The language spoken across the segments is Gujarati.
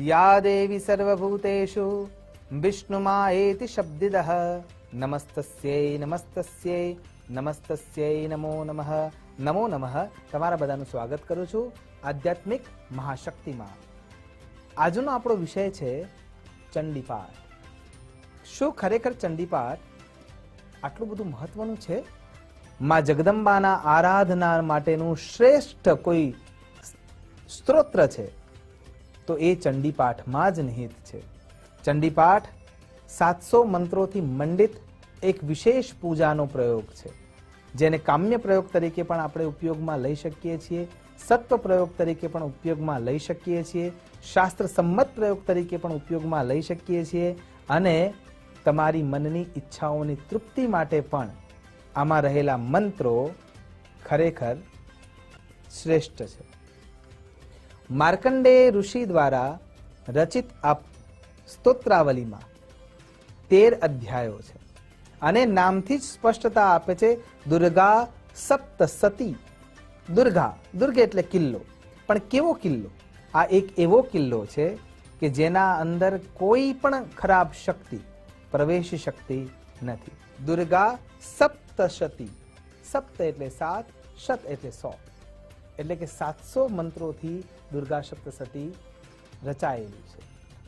या देवी सर्वभूतेषु विष्णुमायेति शब्दिदः नमस्तस्यै नमस्तस्यै नमस्तस्यै नमो नमः नमो नमः। તમારા બધાનું સ્વાગત કરું છું આધ્યાત્મિક મહાશક્તિમાં। આજનો આપણો વિષય છે ચંડીપાઠ। શું ખરેખર ચંડીપાઠ આટલું બધું મહત્વનું છે? માં જગદંબાના આરાધના માટેનું શ્રેષ્ઠ કોઈ સ્તોત્ર છે તો એ ચંડીપાઠમાં જ નિહિત છે। ચંડીપાઠ 700 મંત્રોથી મંડિત એક વિશેષ પૂજાનો પ્રયોગ છે, જેને કામ્ય પ્રયોગ તરીકે પણ આપણે ઉપયોગમાં લઈ શકીએ છીએ, સત્વ પ્રયોગ તરીકે પણ ઉપયોગમાં લઈ શકીએ છીએ, શાસ્ત્ર સંમત પ્રયોગ તરીકે પણ ઉપયોગમાં લઈ શકીએ છીએ, અને તમારી મનની ઈચ્છાઓની તૃપ્તિ માટે પણ આમાં રહેલા મંત્રો ખરેખર શ્રેષ્ઠ છે। માર્કંડેય ઋષિ દ્વારા રચિત આ સ્તોત્રાવલીમાં 13 અધ્યાયો છે અને નામથી જ સ્પષ્ટતા આપે છે દુર્ગા સપ્તસતી। દુર્ગા એટલે કિલ્લો, પણ કેવો કિલ્લો? આ એક એવો કિલ્લો છે કે જેના અંદર કોઈ પણ ખરાબ શક્તિ પ્રવેશી શકતી નથી। દુર્ગા સપ્તશતી, સપ્ત એટલે 7, શત એટલે 100, એટલે કે 700 મંત્રોથી દુર્ગા સપ્તસતી રચાયેલી છે।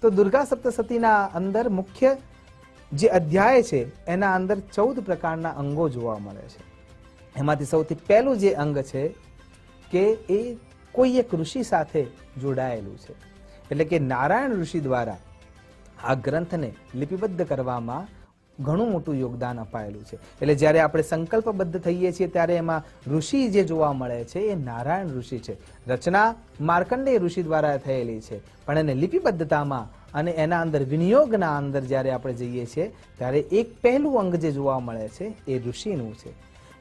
તો દુર્ગા સપ્તસતીના અંદર મુખ્ય જે અધ્યાય છે એના અંદર 14 પ્રકારના અંગો જોવા મળે છે। એમાંથી સૌથી પહેલું જે અંગ છે કે એ કોઈ એક ઋષિ સાથે જોડાયેલું છે, એટલે કે નારાયણ ઋષિ દ્વારા આ ગ્રંથને લિપિબદ્ધ કરવામાં ઘણું મોટું યોગદાન અપાયેલું છે। એટલે જ્યારે આપણે સંકલ્પબદ્ધ થઈએ છીએ ત્યારે એમાં ઋષિ જે જોવા મળે છે એ નારાયણ ઋષિ છે। રચના માર્કંડેય ઋષિ દ્વારા થયેલી છે, પણ એને લિપિબદ્ધતામાં અને એના અંદર વિનિયોગના અંદર જ્યારે આપણે જઈએ છીએ ત્યારે એક પહેલું અંગ જે જોવા મળે છે એ ઋષિનું છે।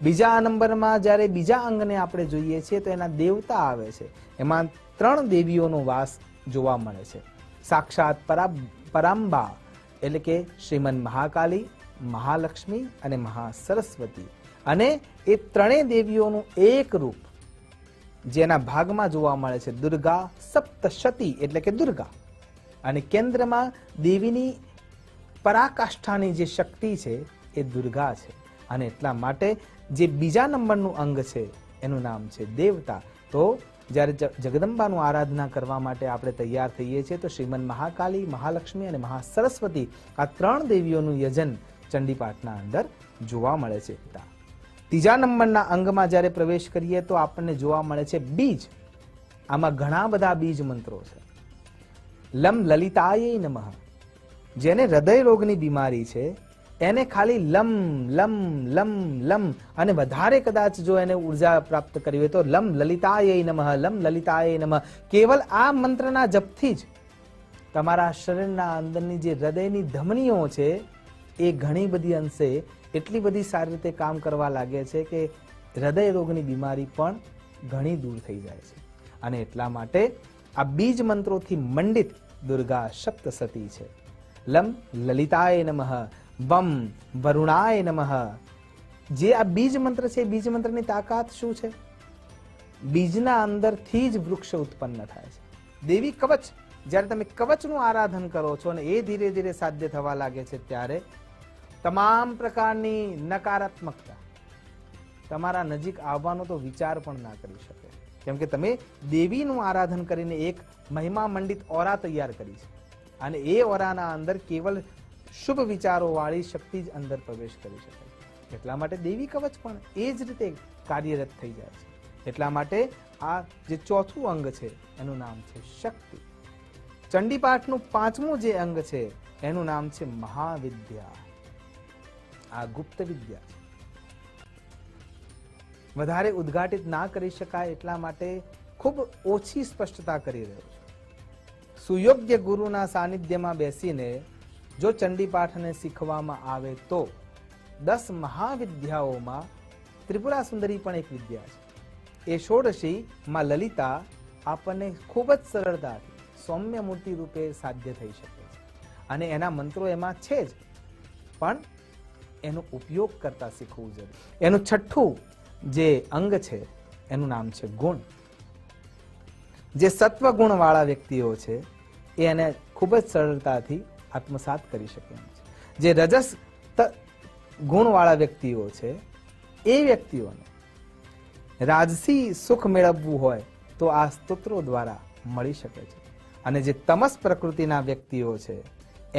બીજા નંબરમાં જ્યારે બીજા અંગને આપણે જોઈએ છીએ તો એના દેવતા આવે છે। એમાં 3 દેવીઓનો વાસ જોવા મળે છે। સાક્ષાત પરાંબા એટલે કે શ્રીમન મહાકાલી, મહાલક્ષ્મી અને મહાસરસ્વતી, અને એ 3 દેવીઓનું એક રૂપ જેના ભાગમાં જોવા મળે છે દુર્ગા સપ્તશતી એટલે કે દુર્ગા, અને કેન્દ્રમાં દેવીની પરાકાષ્ઠાની જે શક્તિ છે એ દુર્ગા છે। અને એટલા માટે જે બીજા નંબરનું અંગ છે એનું નામ છે દેવતા। તો જ્યારે જગદંબાનું આરાધના કરવા માટે આપણે તૈયાર થઈએ છીએ તો શ્રીમન મહાકાલી, મહાલક્ષ્મી અને મહાસરસ્વતી આ 3 દેવીઓનું યજન ચંડીપાઠના અંદર જોવા મળે છે। ત્રીજા નંબરના અંગમાં જ્યારે પ્રવેશ કરીએ તો આપણને જોવા મળે છે બીજ। આમાં ઘણા બધા બીજ મંત્રો છે। લમ લલિતાય નમઃ, જેને હૃદય રોગની બીમારી છે એને ખાલી લમ લમ લમ લમ અને વધારે કદાચ જો એને ઉર્જા પ્રાપ્ત કરવી હોય તો લમ લલિતાય નમઃ, લમ લલિતાય નમઃ, કેવલ આ મંત્રના જપથી જ તમારા શરીરના અંદરની જે હૃદયની ધમનીઓ છે એ ઘણી બધી અંશે એટલી બધી સારી રીતે કામ કરવા લાગે છે કે હૃદય રોગની બીમારી પણ ઘણી દૂર થઈ જાય છે। અને એટલા માટે આ બીજ મંત્રોથી મંડિત દુર્ગા સપ્તસતી છે। લમ લલિતાય નમઃ, વમ વરુણાય નમઃ। જે આ બીજ મંત્ર છે, બીજ મંત્રની તાકાત શું છે? બીજના અંદરથી જ વૃક્ષ ઉત્પન્ન થાય છે। દેવી કવચ, જ્યારે તમે કવચનું આરાધન કરો છો અને એ ધીરે ધીરે સાધ્ય થવા લાગે છે ત્યારે તમામ પ્રકારની નકારાત્મકતા તમારા નજીક આવવાનો તો વિચાર પણ ના કરી શકે, કેમ કે તમે દેવીનું આરાધન કરીને એક મહિમા મંડિત ઓરા તૈયાર કરી છે, અને એ ઓરાના અંદર કેવલ શુભ વિચારો વાળી શક્તિ જ અંદર પ્રવેશ કરી શકે। એટલા માટે દેવી કવચ પણ એ જ રીતે કાર્યરત થઈ જાય છે। એટલા માટે આ જે ચોથું અંગ છે એનું નામ છે શક્તિ। ચંડીપાઠનું 5મું જે અંગ છે એનું નામ છે મહાવિદ્યા। આ ગુપ્ત વિદ્યા છે, વધારે ઉદ્ઘાટિત ના કરી શકાય એટલા માટે ખૂબ ઓછી સ્પષ્ટતા કરી રહ્યો છું। સુયોગ્ય ગુરુના સાનિધ્યમાં બેસીને જો ચંડીપાઠને શીખવામાં આવે તો 10 મહાવિદ્યાઓમાં ત્રિપુરા સુંદરી પણ એક વિદ્યા છે। એ ષોડશી માં લલિતા આપણને ખૂબ જ સરળતાથી સૌમ્ય મૂર્તિ રૂપે સાધ્ય થઈ શકે છે, અને એના મંત્રો એમાં છે જ, પણ એનો ઉપયોગ કરતા શીખવું જરૂરી। એનું 6થું જે અંગ છે એનું નામ છે ગુણ। જે સત્વ ગુણ વાળા વ્યક્તિઓ છે એ એને ખૂબ જ સરળતાથી આત્મસાત કરી શકે એમ છે. જે રજસ ગુણવાળા વ્યક્તિઓ છે એ વ્યક્તિઓને રાજસી સુખ મેળવવું હોય તો આ સ્તોત્રો દ્વારા મળી શકે છે. અને જે તમસ પ્રકૃતિના વ્યક્તિઓ છે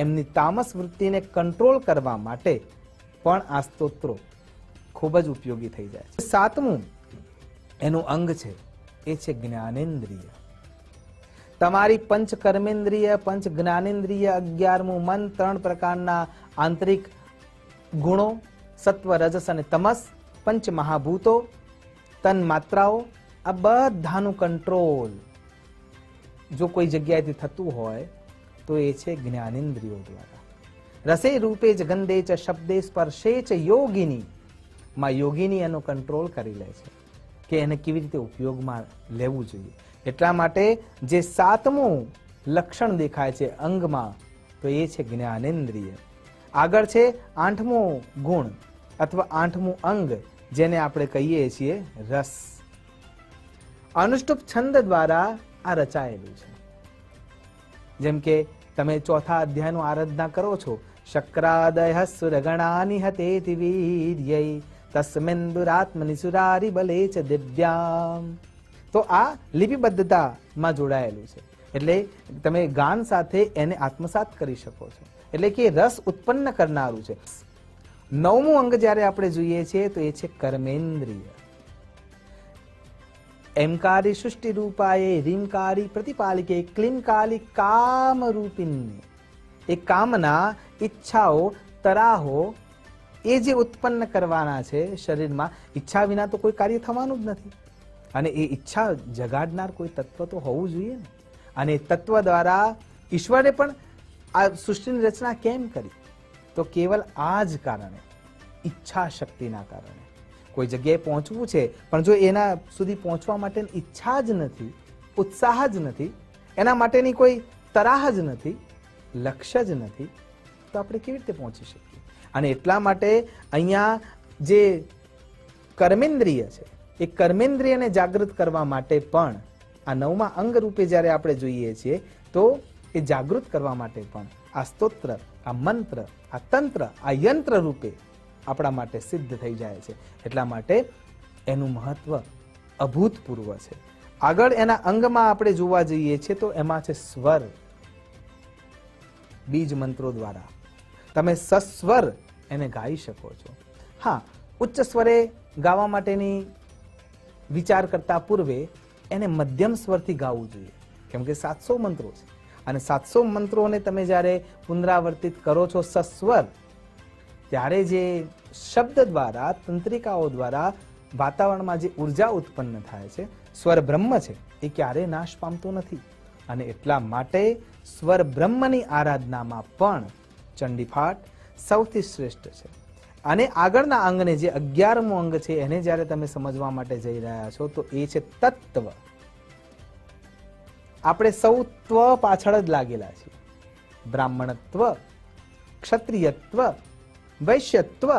એમની તામસ વૃત્તિને કંટ્રોલ કરવા માટે પણ આ સ્તોત્રો ખૂબ જ ઉપયોગી થઈ જાય છે. સાતમું એનું અંગ છે એ છે જ્ઞાનેન્દ્રિય. તમારી પંચ કર્મેન્દ્રિય, પંચ જ્ઞાનેન્દ્રિય, 11મું મન, 3 પ્રકારના આંતરિક ગુણો સત્વ, રજસ અને તમસ, પંચ મહાભૂતો, તન માત્રાઓ, આ બધાનું કંટ્રોલ જો કોઈ જગ્યાએથી થતું હોય તો એ છે જ્ઞાનેન્દ્રિયો દ્વારા. રસે રૂપે જ ગંધે ચ શબ્દે સ્પર્શે ચ યોગિની, માં યોગિની એનો કંટ્રોલ કરી લે છે કે એને કેવી રીતે ઉપયોગમાં લેવું જોઈએ. એટલા માટે જે 7મું લક્ષણ દેખાય છે અંગમાં તો એ છે જ્ઞાનેન્દ્રિય. આગળ છે 8મું ગુણ અથવા 8મું અંગ જેને આપણે કહીએ છીએ રસ. અનુષ્ટુપ છંદ દ્વારા આ રચાયેલું છે. જેમ કે તમે 4થા અધ્યાયનું આરાધના કરો છો, શક્રાદય સુરગણાની હતેતિ વીર્ય તસ્મેન્દુરાત્મનિ સુરારી બલે ચ દિવ્યામ. તો આ લિપિબદ્ધતામાં જોડાયેલું છે. એટલે તમે ગાન સાથે એને આત્મસાત કરી શકો છો. એટલે કે રસ ઉત્પન્ન કરનારું છે. 9મું અંગ જ્યારે આપણે જોઈએ છીએ તો એ છે કર્મેન્દ્રિય. એમકારી સૃષ્ટિ રૂપાએ, રીમકારી પ્રતિપાલિકે, ક્લીમકાલી કામરૂપિને. એ કામના, ઈચ્છાઓ, તરાહો એ જે ઉત્પન્ન કરવાના છે શરીરમાં, ઈચ્છા વિના તો કોઈ કાર્ય થવાનું જ નથી. અને એ ઈચ્છા જગાડનાર કોઈ તત્વ તો હોવું જોઈએ ને. અને તત્વ દ્વારા ઈશ્વરે પણ આ સૃષ્ટિની રચના કેમ કરી? તો કેવલ આ જ કારણે, ઈચ્છા શક્તિના કારણે. કોઈ જગ્યાએ પહોંચવું છે પણ જો એના સુધી પહોંચવા માટેની ઈચ્છા જ નથી, ઉત્સાહ જ નથી, એના માટેની કોઈ તરાહ જ નથી, લક્ષ્ય જ નથી, તો આપણે કેવી રીતે પહોંચી શકીએ? અને એટલા માટે અહીંયા જે કર્મેન્દ્રિય છે એ કર્મેન્દ્રિયને જાગૃત કરવા માટે પણ આ 9મા અંગ રૂપે જ્યારે આપણે જોઈએ છીએ તો એ જાગૃત કરવા માટે પણ આ સ્તોત્ર, આ મંત્ર, આ તંત્ર, આ યંત્ર રૂપે આપણા માટે સિદ્ધ થઈ જાય છે. એટલા માટે એનું મહત્વ અભૂતપૂર્વ છે. આગળ એના અંગમાં આપણે જોવા જઈએ છીએ તો એમાં છે સ્વર. બીજ મંત્રો દ્વારા તમે સસ્વર એને ગાઈ શકો છો. હા, ઉચ્ચ સ્વરે ગાવા માટેની વિચાર કરતા પૂર્વે એને મધ્યમ સ્વરથી ગાવું જોઈએ. કેમ કે 700 મંત્રો છે અને 700 મંત્રોને તમે જ્યારે પુનરાવર્તિત કરો છો સસ્વર, ત્યારે જે શબ્દ દ્વારા, તંત્રિકાઓ દ્વારા વાતાવરણમાં જે ઉર્જા ઉત્પન્ન થાય છે, સ્વર બ્રહ્મ છે એ ક્યારેય નાશ પામતો નથી. અને એટલા માટે સ્વર બ્રહ્મની આરાધનામાં પણ ચંડીપાઠ સૌથી શ્રેષ્ઠ છે. અને આગળના અંગને જે 11મું અંગ છે એને જ્યારે તમે સમજવા માટે જઈ રહ્યા છો તો એ છે તત્વ. આપણે સૌ ત્વ પાછળ જ લાગેલા છીએ. બ્રાહ્મણત્વ, ક્ષત્રિયત્વ, વૈશ્યત્વ,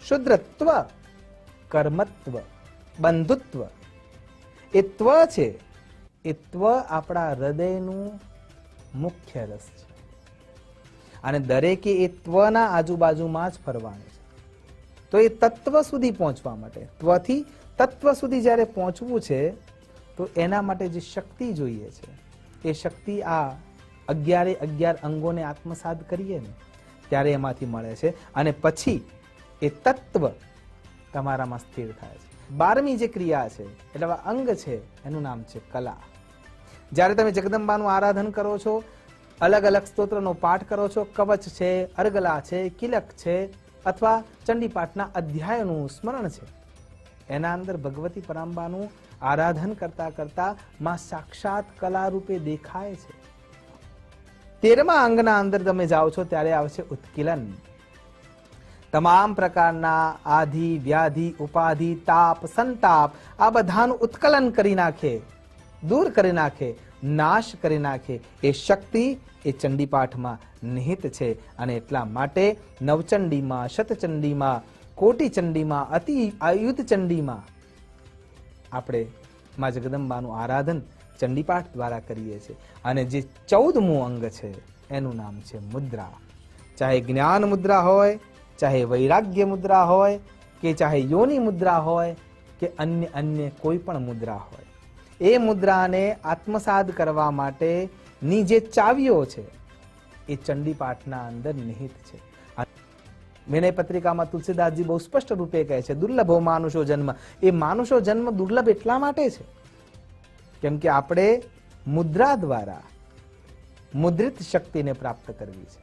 શુદ્રત્વ, કર્મત્વ, બંધુત્વ. એ ત્વ છે, એ ત્વ આપણા હૃદયનું મુખ્ય રસ છે. અને દરેકે એ ત્વના આજુબાજુમાં જ ફરવાનું છે. તો એ તત્વ સુધી પહોંચવા માટે, ત્વથી તત્વ સુધી જ્યારે પહોંચવું છે તો એના માટે જે શક્તિ જોઈએ છે એ શક્તિ આ 11 અંગોને આત્મસાત કરીએ ને ત્યારે એમાંથી મળે છે. અને પછી એ તત્વ તમારામાં સ્થિર થાય છે. 12મી જે ક્રિયા છે એટલે અંગ છે એનું નામ છે કલા. જ્યારે તમે જગદંબાનું આરાધન કરો છો, અલગ અલગ સ્તોત્રનો પાઠ કરો છો, કવચ છે, અર્ગલા છે, કિલક છે, અથવા ચંડીપાઠના અધ્યાયનું સ્મરણ છે, એના અંદર ભગવતી પરાંબાનું આરાધન કરતા કરતા માં સાક્ષાત કલા રૂપે દેખાય છે. 13મા અંગના અંદર તમે જાઓ છો ત્યારે આવશે ઉત્કિલન. તમામ પ્રકારના આધિ, વ્યાધિ, ઉપાધિ, તાપ, સંતાપ આ બધાનું ઉત્કલન કરી નાખે, દૂર કરી નાખે, નાશ કરી નાખે એ શક્તિ એ ચંડીપાઠમાં નિહિત છે. અને એટલા માટે નવચંડીમાં, શતચંડીમાં, કોટી ચંડીમાં, અતિ આયુધ ચંડીમાં આપણે માં જગદંબાનું આરાધન ચંડીપાઠ દ્વારા કરીએ છીએ. અને જે 14મું અંગ છે એનું નામ છે મુદ્રા. ચાહે જ્ઞાન મુદ્રા હોય, ચાહે વૈરાગ્ય મુદ્રા હોય, કે ચાહે યોની મુદ્રા હોય, કે અન્ય કોઈ પણ મુદ્રા હોય, એ મુદ્રાને આત્મસાત કરવા માટેની જે ચાવીઓ છે એ ચંડીપાઠના અંદર નિહિત છે. વિનય પત્રિકામાં તુલસીદાસજી બહુ સ્પષ્ટ રૂપે કહે છે, દુર્લભો માનુષો જન્મ. એ માનુષો જન્મ દુર્લભ એટલા માટે છે કેમ કે આપણે મુદ્રા દ્વારા મુદ્રિત શક્તિને પ્રાપ્ત કરવી છે,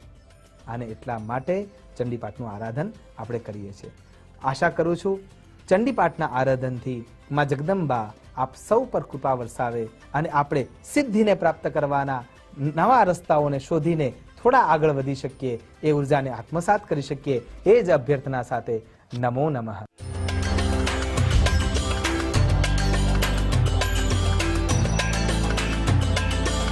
અને એટલા માટે ચંડીપાઠનું આરાધન આપણે કરીએ છીએ. આશા કરું છું ચંડીપાઠના આરાધનથી માં જગદંબા આપ સૌ પર કૃપા વરસાવે અને આપણે સિદ્ધિને પ્રાપ્ત કરવાના નવા રસ્તાઓને શોધીને થોડા આગળ વધી શકીએ, એ ઉર્જાને આત્મસાત કરી શકીએ, એ જ અભ્યર્થના સાથે નમો નમઃ.